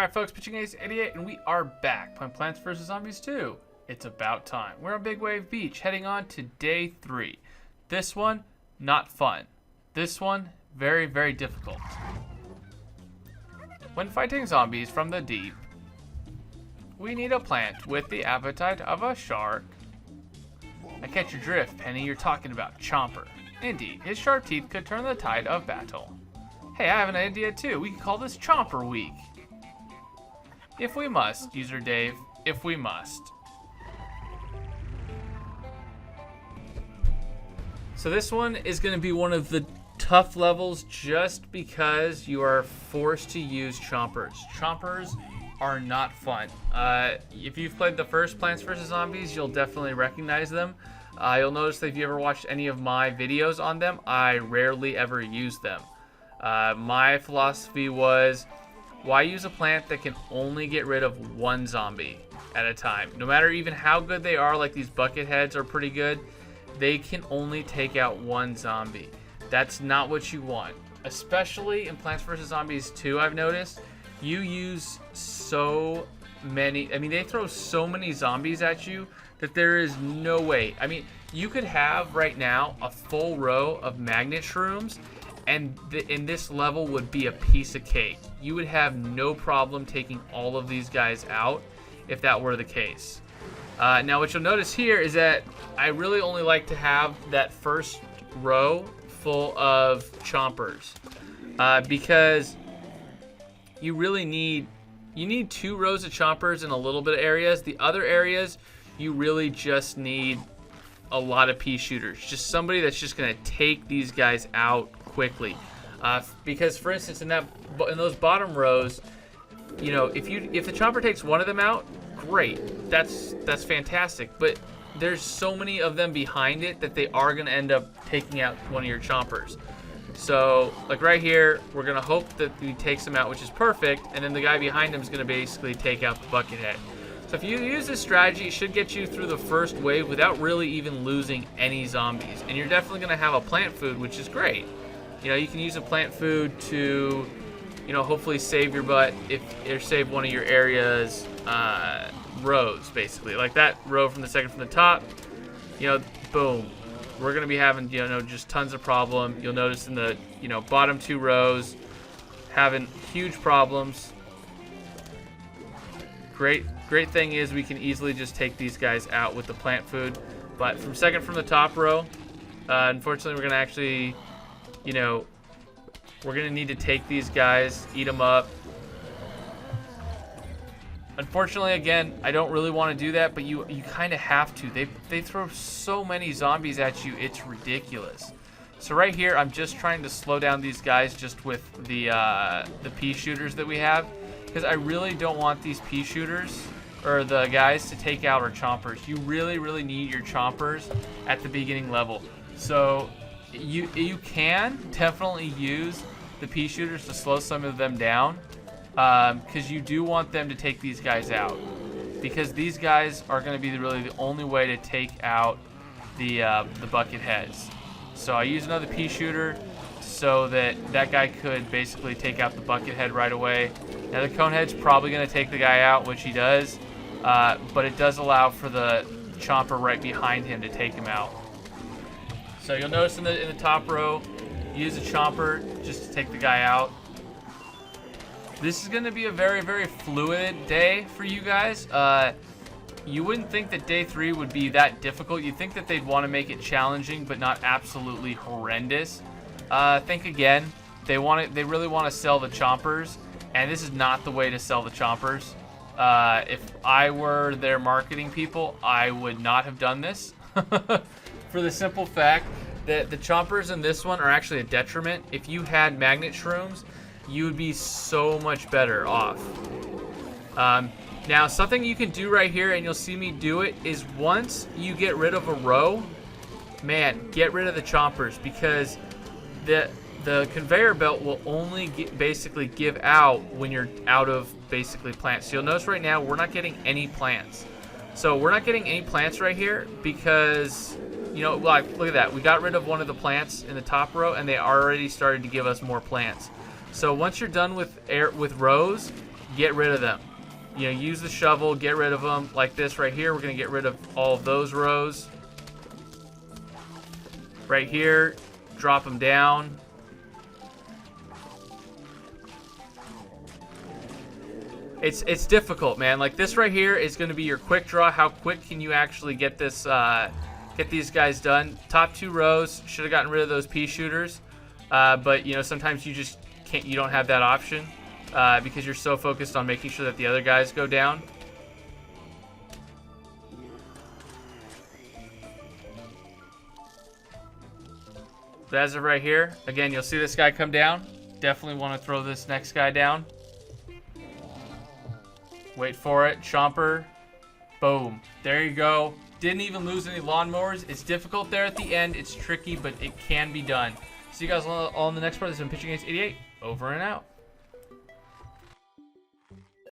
Alright folks, Pitching Ace 88, and we are back playing Plants vs. Zombies 2. It's about time. We're on Big Wave Beach, heading on to day 3. This one, not fun. This one, very, very difficult. When fighting zombies from the deep, we need a plant with the appetite of a shark. I catch your drift, Penny. You're talking about Chomper. Indeed, his sharp teeth could turn the tide of battle. Hey, I have an idea too. We can call this Chomper Week. If we must, user Dave, if we must. So this one is going to be one of the tough levels just because you are forced to use chompers. Chompers are not fun. If you've played the first Plants vs. Zombies, you'll definitely recognize them. You'll notice that if you ever watched any of my videos on them, I rarely ever use them. My philosophy was, why use a plant that can only get rid of one zombie at a time? No matter even how good they are, like these bucket heads are pretty good, they can only take out one zombie. That's not what you want. Especially in Plants vs. Zombies 2, I've noticed, you use so many, they throw so many zombies at you that there is no way. You could have right now a full row of magnet shrooms, and in this level would be a piece of cake. You would have no problem taking all of these guys out if that were the case. Now what you'll notice here is that I really only like to have that first row full of chompers, because you really need 2 rows of chompers in a little bit of areas. The other areas you really just need a lot of pea shooters, just somebody that's just going to take these guys out quickly, because for instance in those bottom rows, if the chomper takes one of them out, great, that's fantastic, but there's so many of them behind it that they are going to end up taking out one of your chompers. So like right here, we're going to hope that he takes them out, which is perfect, and then the guy behind him is going to basically take out the bucket head. So if you use this strategy, it should get you through the first wave without really even losing any zombies, and you're definitely going to have a plant food, which is great. You can use a plant food to, hopefully save your butt or save one of your area's rows, basically. Like that row from the top, boom. We're going to be having, just tons of problem. You'll notice in the, bottom 2 rows having huge problems. Great thing is we can easily just take these guys out with the plant food. But from the top row, unfortunately, we're going to actually, we're going to need to take these guys, eat them up. Unfortunately, again, I don't really want to do that, but you kind of have to. They throw so many zombies at you, it's ridiculous. So right here, I'm just trying to slow down these guys just with the pea shooters that we have, because I really don't want these pea shooters or the guys to take out our chompers. You really, really need your chompers at the beginning level. So you can definitely use the pea shooters to slow some of them down, because you do want them to take these guys out, because these guys are going to be really the only way to take out the bucket heads. So I use another pea shooter so that guy could basically take out the bucket head right away. Now the cone head's probably going to take the guy out, which he does, but it does allow for the chomper right behind him to take him out. So you'll notice in the top row, use a chomper just to take the guy out. This is going to be a very, very fluid day for you guys. You wouldn't think that day 3 would be that difficult. You'd think that they'd want to make it challenging, but not absolutely horrendous. Think again. They really want to sell the chompers, and this is not the way to sell the chompers. If I were their marketing people, I would not have done this. For the simple fact that the chompers in this one are actually a detriment. If you had magnet shrooms, you would be so much better off. Now, something you can do right here, and you'll see me do it, is once you get rid of a row, man, get rid of the chompers, because the conveyor belt will only basically give out when you're out of basically plants. So you'll notice right now we're not getting any plants. So we're not getting any plants right here because, like, look at that. We got rid of one of the plants in the top row, and they already started to give us more plants. So once you're done with rows, get rid of them. You know, use the shovel, get rid of them. Like this right here, we're going to get rid of all of those rows. Right here, drop them down. It's difficult, man. Like this right here is going to be your quick draw. How quick can you actually get this, get these guys done? Top 2 rows, should have gotten rid of those pea shooters. But you know, sometimes you just can't, you don't have that option because you're so focused on making sure that the other guys go down. But as of right here, again, you'll see this guy come down. Definitely want to throw this next guy down. Wait for it. Chomper. Boom. There you go. Didn't even lose any lawnmowers. It's difficult there at the end. It's tricky, but it can be done. See you guys all in the next part. This has been Pitching Against 88. Over and out.